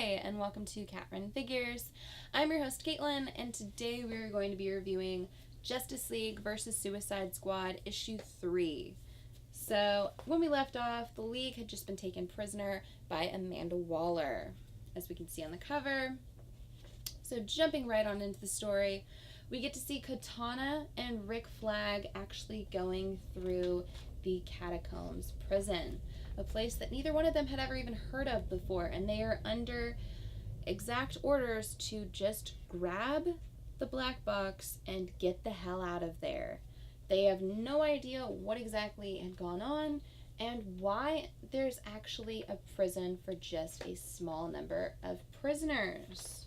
Hi, and welcome to Cat Run Figures. I'm your host, Caitlin, and today we're going to be reviewing Justice League vs. Suicide Squad issue 3. So, when we left off, the League had just been taken prisoner by Amanda Waller, as we can see on the cover. So, jumping right on into the story, we get to see Katana and Rick Flag actually going through the Catacombs prison, a place that neither one of them had ever even heard of before, and they are under exact orders to just grab the black box and get the hell out of there. They have no idea what exactly had gone on and why there's actually a prison for just a small number of prisoners.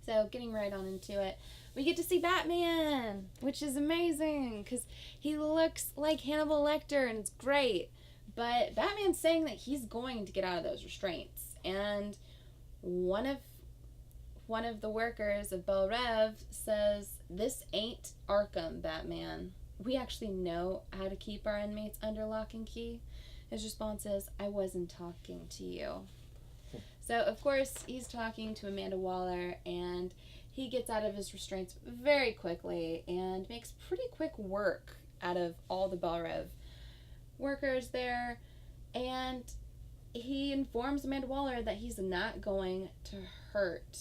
So, getting right on into it, we get to see Batman, which is amazing because he looks like Hannibal Lecter and it's great. But Batman's saying that he's going to get out of those restraints, and one of the workers of Bel Rev says, "This ain't Arkham, Batman. We actually know how to keep our inmates under lock and key." His response is, "I wasn't talking to you." So, of course, he's talking to Amanda Waller, and he gets out of his restraints very quickly and makes pretty quick work out of all the Bel Rev workers there, and he informs Amanda Waller that he's not going to hurt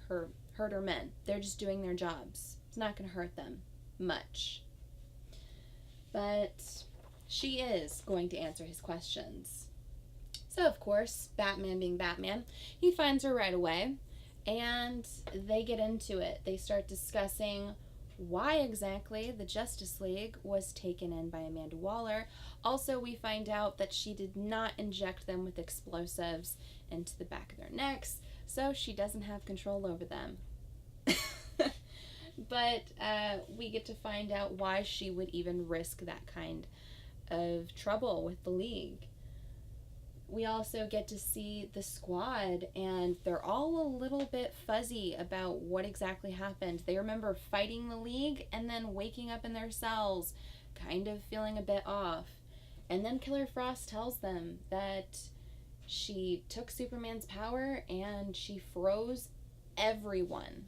her men. They're just doing their jobs. It's not going to hurt them much. But she is going to answer his questions. So, of course, Batman being Batman, he finds her right away, and they get into it. They start discussing why exactly the Justice League was taken in by Amanda Waller. Also, we find out that she did not inject them with explosives into the back of their necks, so she doesn't have control over them. But we get to find out why she would even risk that kind of trouble with the League. We also get to see the squad, and they're all a little bit fuzzy about what exactly happened. They remember fighting the League and then waking up in their cells, kind of feeling a bit off. And then Killer Frost tells them that she took Superman's power and she froze everyone.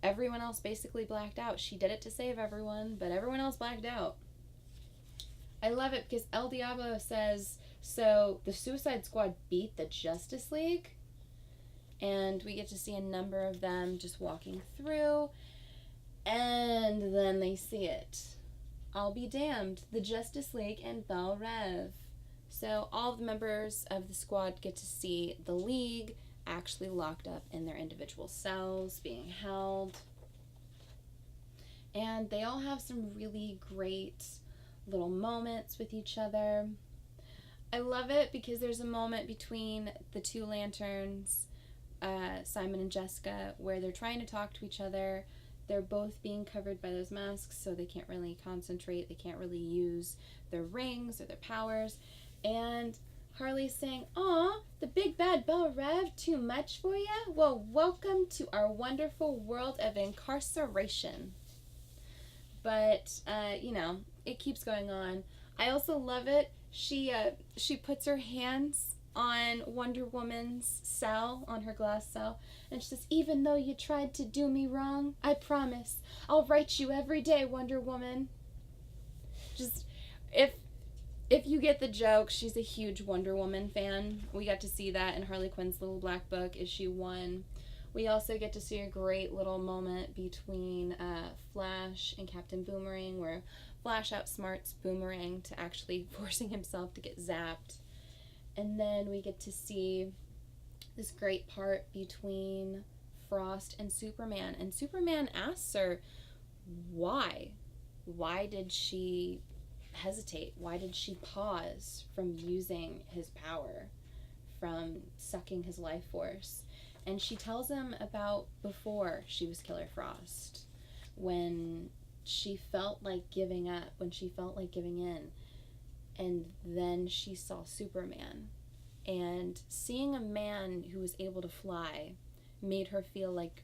Everyone else basically blacked out. She did it to save everyone, but everyone else blacked out. I love it because El Diablo says, "So the Suicide Squad beat the Justice League?" And we get to see a number of them just walking through, and then they see it. I'll be damned, the Justice League and Bel Rev. So all the members of the squad get to see the League actually locked up in their individual cells, being held. And they all have some really great little moments with each other. I love it because there's a moment between the two lanterns, Simon and Jessica, where they're trying to talk to each other. They're both being covered by those masks, so they can't really concentrate. They can't really use their rings or their powers. And Harley's saying, "Aw, the big bad Bel Rev, too much for ya? Well, welcome to our wonderful world of incarceration." But, it keeps going on. I also love it. She puts her hands on Wonder Woman's cell, on her glass cell, and she says, "Even though you tried to do me wrong, I promise I'll write you every day, Wonder Woman." Just, if you get the joke, she's a huge Wonder Woman fan. We got to see that in Harley Quinn's Little Black Book, issue 1. We also get to see a great little moment between Flash and Captain Boomerang, where Flash outsmarts Boomerang to actually forcing himself to get zapped. And then we get to see this great part between Frost and Superman. And Superman asks her, why? Why did she hesitate? Why did she pause from using his power, from sucking his life force? And she tells him about before she was Killer Frost, when she felt like giving up, when she felt like giving in. And then she saw Superman. And seeing a man who was able to fly made her feel like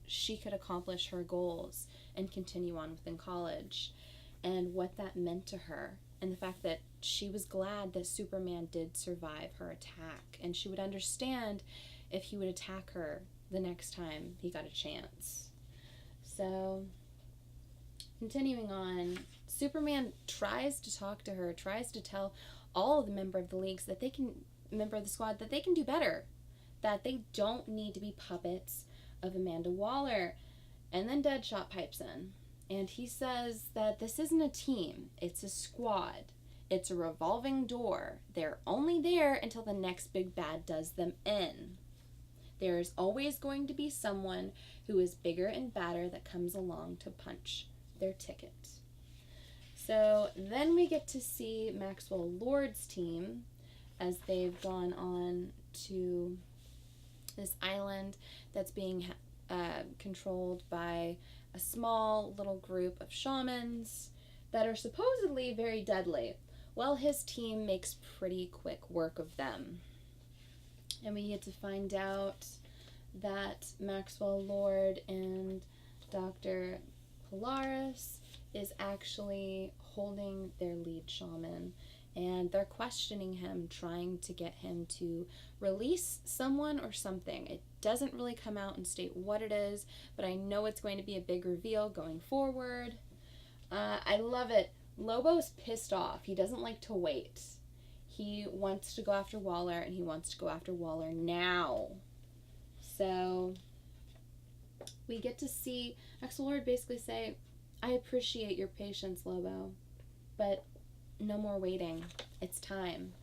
she could accomplish her goals and continue on within college. And what that meant to her and the fact that she was glad that Superman did survive her attack, and she would understand if he would attack her the next time he got a chance. So, continuing on, Superman tries to talk to her, tries to tell all of the member of the squad that they can do better, that they don't need to be puppets of Amanda Waller. And then Deadshot pipes in, and he says that this isn't a team, it's a squad. It's a revolving door. They're only there until the next big bad does them in. There is always going to be someone who is bigger and badder that comes along to punch their ticket. So then we get to see Maxwell Lord's team as they've gone on to this island that's being controlled by a small little group of shamans that are supposedly very deadly. Well, his team makes pretty quick work of them. And we get to find out that Maxwell Lord and Dr. Polaris is actually holding their lead shaman, and they're questioning him, trying to get him to release someone or something. It doesn't really come out and state what it is, but I know it's going to be a big reveal going forward. I love it. Lobo's pissed off. He doesn't like to wait. He wants to go after Waller, and he wants to go after Waller now. So we get to see Maxwell Lord basically say, I appreciate your patience, Lobo, but no more waiting. It's time.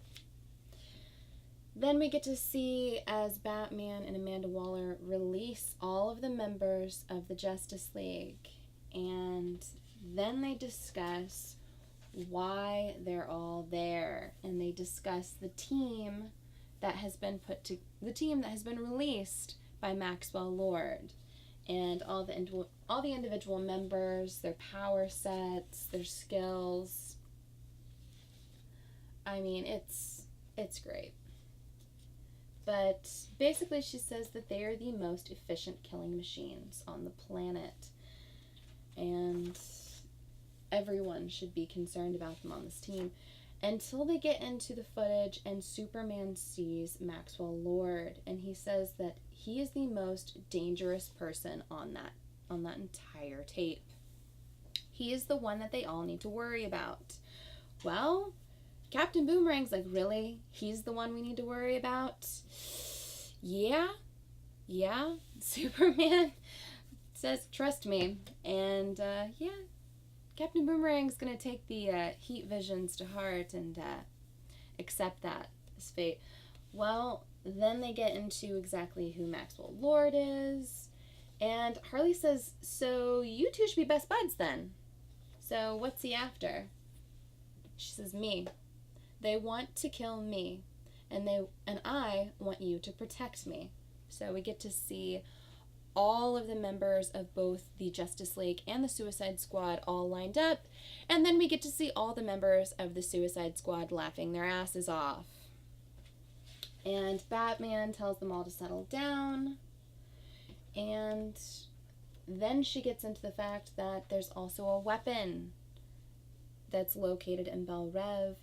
Then we get to see as Batman and Amanda Waller release all of the members of the Justice League, and then they discuss why they're all there, and they discuss the team that has been released by Maxwell Lord, and all the individual members, their power sets, their skills. I mean, it's great. But basically she says that they are the most efficient killing machines on the planet, and everyone should be concerned about them on this team until they get into the footage and Superman sees Maxwell Lord, and he says that he is the most dangerous person on that entire tape. He is the one that they all need to worry about. Well, Captain Boomerang's like, really? He's the one we need to worry about? Yeah. Superman says, trust me. And, Captain Boomerang's gonna take the heat visions to heart and accept that as fate. Well, then they get into exactly who Maxwell Lord is. And Harley says, so you two should be best buds then. So what's he after? She says, me. They want to kill me, and I want you to protect me. So we get to see all of the members of both the Justice League and the Suicide Squad all lined up, and then we get to see all the members of the Suicide Squad laughing their asses off. And Batman tells them all to settle down, and then she gets into the fact that there's also a weapon that's located in Bel Rev,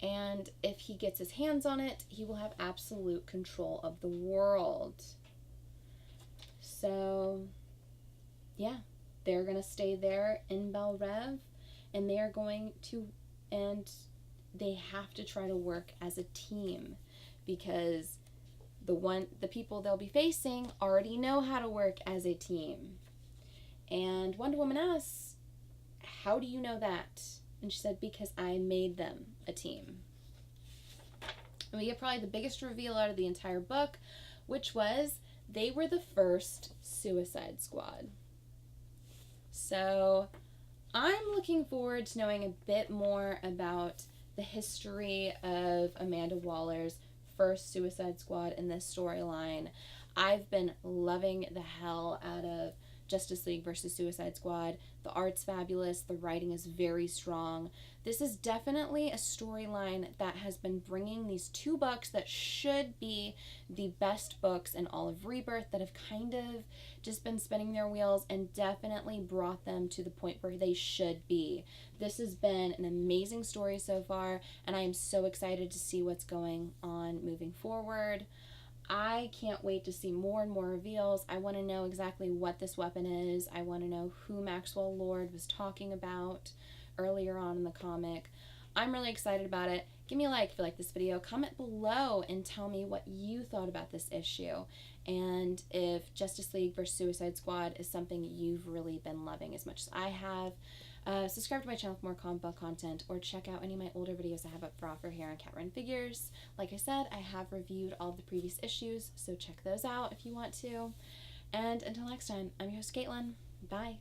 and if he gets his hands on it, he will have absolute control of the world. So, yeah, they're going to stay there in Bel Rev, and they have to try to work as a team, because the people they'll be facing already know how to work as a team. And Wonder Woman asks, how do you know that? And she said, because I made them a team. And we get probably the biggest reveal out of the entire book, which was they were the first Suicide Squad. So I'm looking forward to knowing a bit more about the history of Amanda Waller's first Suicide Squad in this storyline. I've been loving the hell out of Justice League versus Suicide Squad. The art's fabulous, the writing is very strong. This is definitely a storyline that has been bringing these two books that should be the best books in all of Rebirth, that have kind of just been spinning their wheels, and definitely brought them to the point where they should be. This has been an amazing story so far, and I am so excited to see what's going on moving forward. I can't wait to see more and more reveals. I want to know exactly what this weapon is. I want to know who Maxwell Lord was talking about earlier on in the comic. I'm really excited about it. Give me a like if you like this video. Comment below and tell me what you thought about this issue, and if Justice League vs. Suicide Squad is something you've really been loving as much as I have. Subscribe to my channel for more comic book content, or check out any of my older videos I have up for offer here on Cat Run Figures. Like I said, I have reviewed all the previous issues, so check those out if you want to. And until next time, I'm your host, Caitlin. Bye.